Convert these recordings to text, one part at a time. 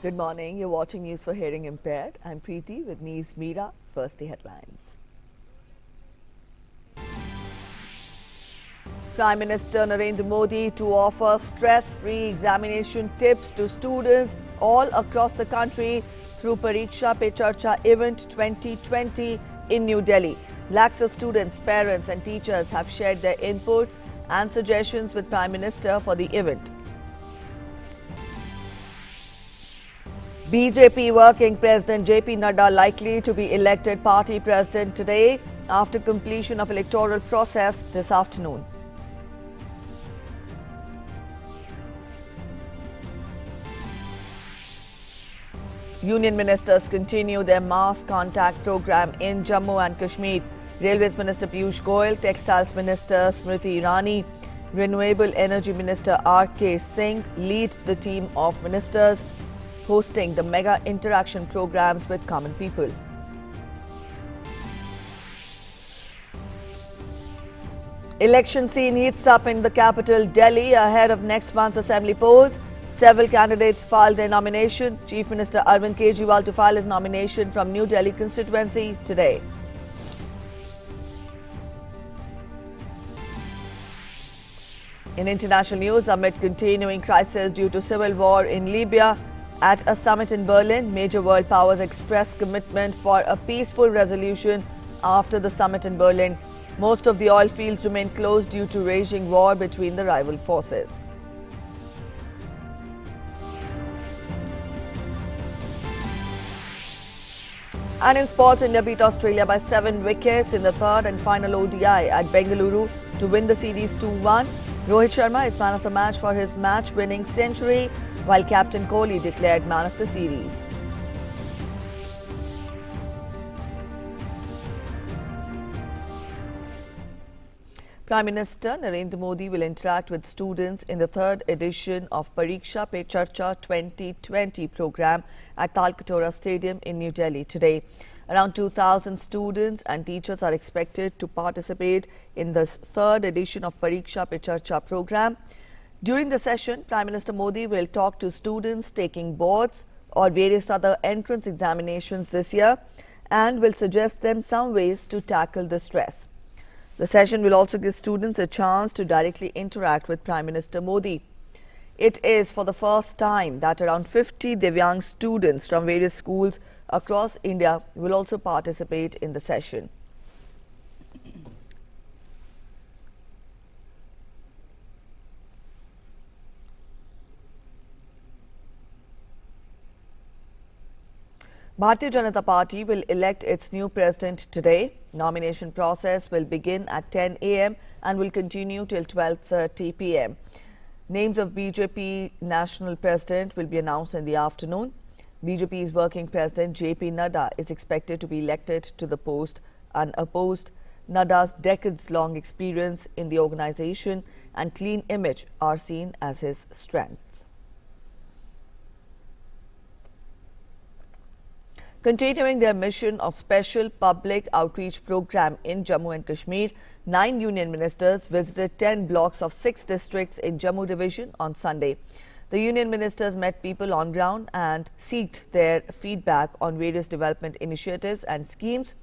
Good morning. You're watching News for Hearing Impaired. I'm Preeti. With me is Meera. First, the headlines. Prime Minister Narendra Modi to offer stress-free examination tips to students all across the country through Pariksha Pe Charcha event 2020 in New Delhi. Lakhs of students, parents and teachers have shared their inputs and suggestions with Prime Minister for the event. BJP Working President JP Nadda likely to be elected party president today after completion of electoral process this afternoon. Union ministers continue their mass contact program in Jammu and Kashmir. Railways Minister Piyush Goyal, Textiles Minister Smriti Irani, Renewable Energy Minister R.K. Singh lead the team of ministers hosting the mega interaction programs with common people. Election scene heats up in the capital, Delhi, ahead of next month's assembly polls. Several candidates filed their nomination. Chief Minister Arvind Kejriwal to file his nomination from New Delhi constituency today. In international news, amid continuing crisis due to civil war in Libya, at a summit in Berlin, major world powers expressed commitment for a peaceful resolution after the summit in Berlin. Most of the oil fields remain closed due to raging war between the rival forces. And in sports, India beat Australia by 7 wickets in the third and final ODI at Bengaluru to win the series 2-1. Rohit Sharma is man of the match for his match-winning century, while Captain Kohli declared man of the series. Prime Minister Narendra Modi will interact with students in the third edition of Pariksha Pe Charcha 2020 program at Talkatoora Stadium in New Delhi today. Around 2,000 students and teachers are expected to participate in this third edition of Pariksha Pe Charcha program. During the session, Prime Minister Modi will talk to students taking boards or various other entrance examinations this year and will suggest them some ways to tackle the stress. The session will also give students a chance to directly interact with Prime Minister Modi. It is for the first time that around 50 Divyang students from various schools across India will also participate in the session. Bharatiya Janata Party will elect its new president today. Nomination process will begin at 10 a.m. and will continue till 12:30 p.m. Names of BJP national president will be announced in the afternoon. BJP's working president JP Nadda is expected to be elected to the post unopposed. Nadda's decades-long experience in the organization and clean image are seen as his strength. Continuing their mission of special public outreach program in Jammu and Kashmir, 9 union ministers visited 10 blocks of 6 districts in Jammu division on Sunday. The union ministers met people on ground and sought their feedback on various development initiatives and schemes.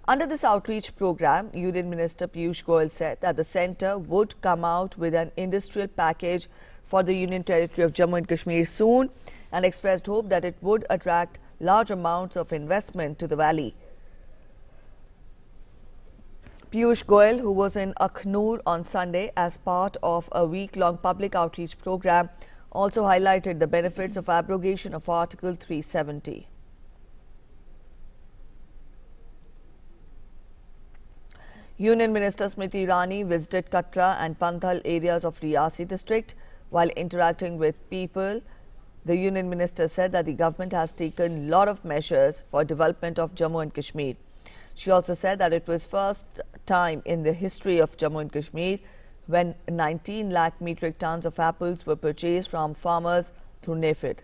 Under this outreach program, Union Minister Piyush Goyal said that the centre would come out with an industrial package for the Union Territory of Jammu and Kashmir soon and expressed hope that it would attract large amounts of investment to the valley. Piyush Goyal, who was in Akhnur on Sunday as part of a week-long public outreach program, also highlighted the benefits of abrogation of Article 370. Union Minister Smriti Irani visited Katra and Panthal areas of Riyasi district. While interacting with people, the Union Minister said that the government has taken a lot of measures for development of Jammu and Kashmir. She also said that it was first time in the history of Jammu and Kashmir when 19 lakh metric tons of apples were purchased from farmers through NAFED.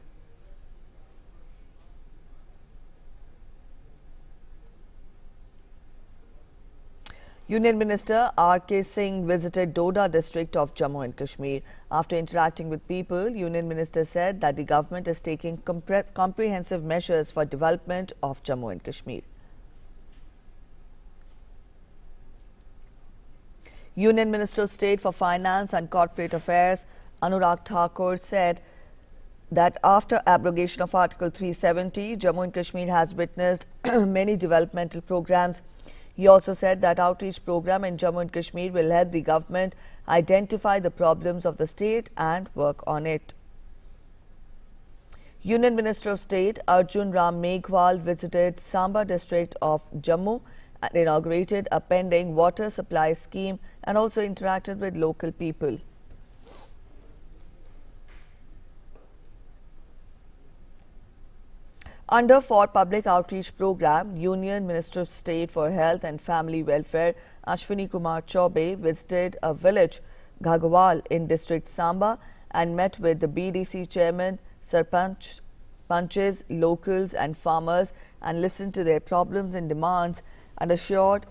Union Minister R.K. Singh visited Doda district of Jammu and Kashmir. After interacting with people, Union Minister said that the government is taking comprehensive measures for development of Jammu and Kashmir. Union Minister of State for Finance and Corporate Affairs Anurag Thakur said that after abrogation of Article 370, Jammu and Kashmir has witnessed many developmental programs. He also said that outreach program in Jammu and Kashmir will help the government identify the problems of the state and work on it. Union Minister of State Arjun Ram Meghwal visited Samba district of Jammu and inaugurated a pending water supply scheme and also interacted with local people. Under for Public Outreach Program, Union Minister of State for Health and Family Welfare Ashwini Kumar Chaubey visited a village, Ghagwal, in district Samba and met with the BDC chairman, Sarpanches, locals and farmers and listened to their problems and demands and assured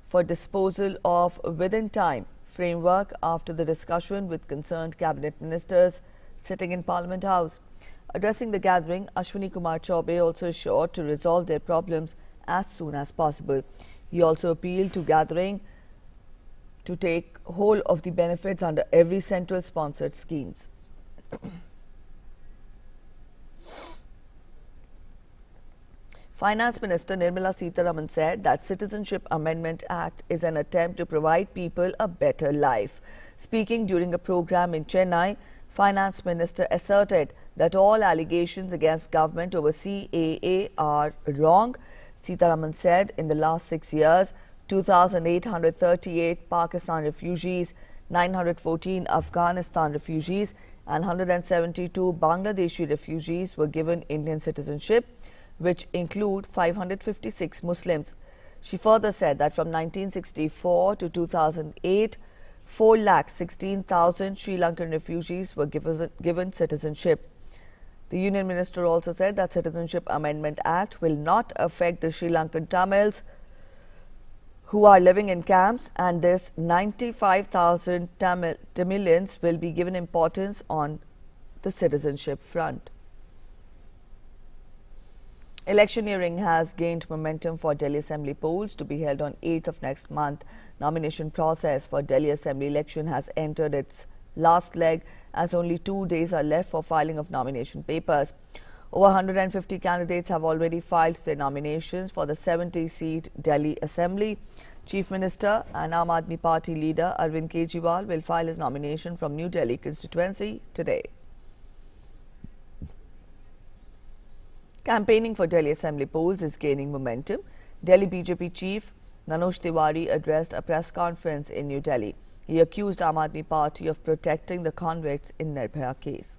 for disposal of within time framework after the discussion with concerned cabinet ministers sitting in Parliament House. Addressing the gathering, Ashwini Kumar Chaubey also assured to resolve their problems as soon as possible. He also appealed to gathering to take hold of the benefits under every central sponsored schemes. Finance Minister Nirmala Sitharaman said that Citizenship Amendment Act is an attempt to provide people a better life. Speaking during a program in Chennai, Finance Minister asserted that all allegations against government over CAA are wrong. Sitharaman said in the last 6 years, 2,838 Pakistan refugees, 914 Afghanistan refugees and 172 Bangladeshi refugees were given Indian citizenship, which include 556 Muslims. She further said that from 1964 to 2008, 4,16,000 Sri Lankan refugees were given citizenship. The Union Minister also said that Citizenship Amendment Act will not affect the Sri Lankan Tamils who are living in camps, and this 95,000 Tamilians will be given importance on the citizenship front. Electioneering has gained momentum for Delhi Assembly polls to be held on 8th of next month. Nomination process for Delhi Assembly election has entered its last leg as only 2 days are left for filing of nomination papers. Over 150 candidates have already filed their nominations for the 70-seat Delhi Assembly. Chief Minister and Aam Aadmi Party leader Arvind Kejriwal will file his nomination from New Delhi constituency today. Campaigning for Delhi Assembly polls is gaining momentum. Delhi BJP chief Manoj Tiwari addressed a press conference in New Delhi. He accused Aam Aadmi Party of protecting the convicts in Nirbhaya case.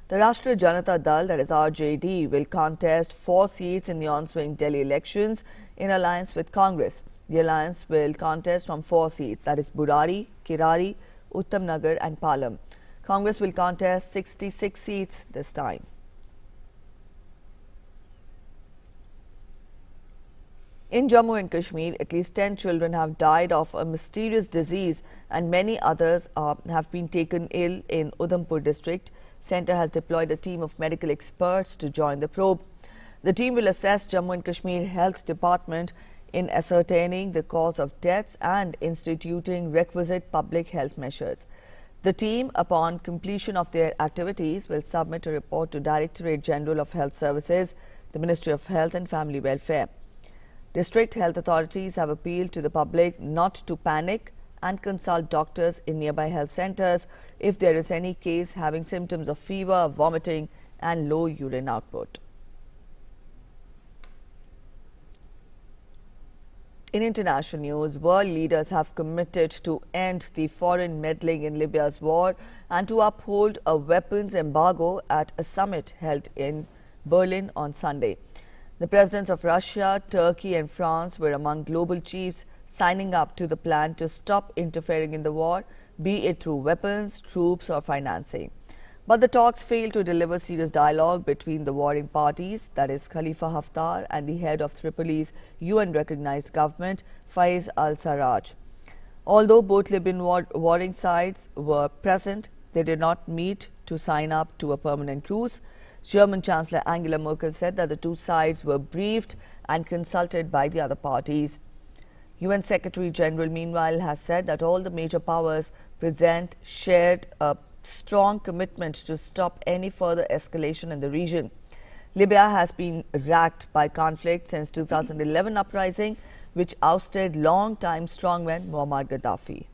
The Rashtriya Janata Dal, that is RJD, will contest 4 seats in the on-swing Delhi elections in alliance with Congress. The alliance will contest from 4 seats, that is Burari, Kirari, Uttam Nagar and Palam. Congress will contest 66 seats this time. In Jammu and Kashmir, at least 10 children have died of a mysterious disease and many others have been taken ill in Udhampur district. Centre has deployed a team of medical experts to join the probe. The team will assess Jammu and Kashmir Health Department in ascertaining the cause of deaths and instituting requisite public health measures. The team, upon completion of their activities, will submit a report to Directorate General of Health Services, the Ministry of Health and Family Welfare. District health authorities have appealed to the public not to panic and consult doctors in nearby health centres if there is any case having symptoms of fever, vomiting and low urine output. In international news, world leaders have committed to end the foreign meddling in Libya's war and to uphold a weapons embargo at a summit held in Berlin on Sunday. The presidents of Russia, Turkey and France were among global chiefs signing up to the plan to stop interfering in the war, be it through weapons, troops or financing. But the talks failed to deliver serious dialogue between the warring parties, that is Khalifa Haftar and the head of Tripoli's UN-recognized government, Faiz al-Sarraj. Although both Libyan warring sides were present, they did not meet to sign up to a permanent truce. German Chancellor Angela Merkel said that the two sides were briefed and consulted by the other parties. UN Secretary General, meanwhile, has said that all the major powers present shared a strong commitment to stop any further escalation in the region. Libya has been racked by conflict since 2011 uprising, which ousted long-time strongman Muammar Gaddafi.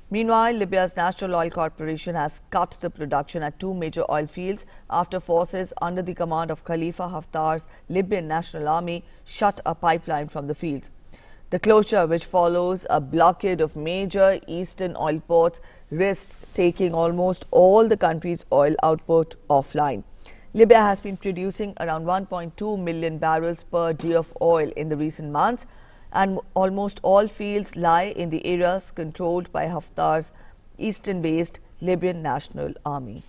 Meanwhile, Libya's National Oil Corporation has cut the production at two major oil fields after forces under the command of Khalifa Haftar's Libyan National Army shut a pipeline from the fields. The closure, which follows a blockade of major eastern oil ports, risks taking almost all the country's oil output offline. Libya has been producing around 1.2 million barrels per day of oil in the recent months, and almost all fields lie in the areas controlled by Haftar's eastern-based Libyan National Army.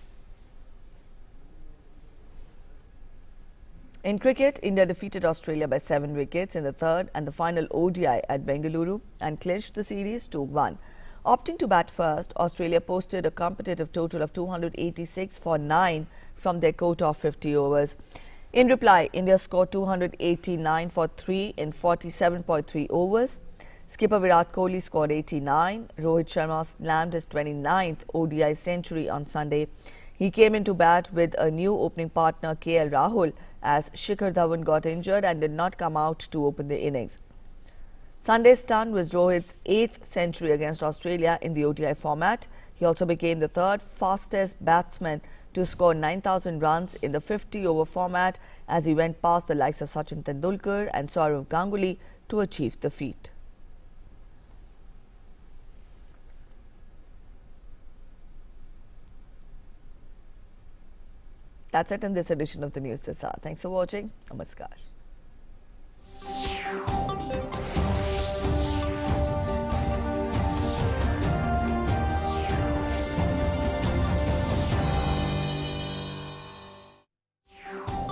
In cricket, India defeated Australia by 7 wickets in the third and the final ODI at Bengaluru and clinched the series 2-1. Opting to bat first, Australia posted a competitive total of 286 for 9 from their quota of 50 overs. In reply, India scored 289 for 3 in 47.3 overs. Skipper Virat Kohli scored 89. Rohit Sharma slammed his 29th ODI century on Sunday. He came into bat with a new opening partner KL Rahul as Shikhar Dhawan got injured and did not come out to open the innings. Sunday's stun was Rohit's 8th century against Australia in the ODI format. He also became the third fastest batsman to score 9,000 runs in the 50-over format as he went past the likes of Sachin Tendulkar and Sourav Ganguly to achieve the feat. That's it in this edition of the News This Hour. Thanks for watching. Namaskar.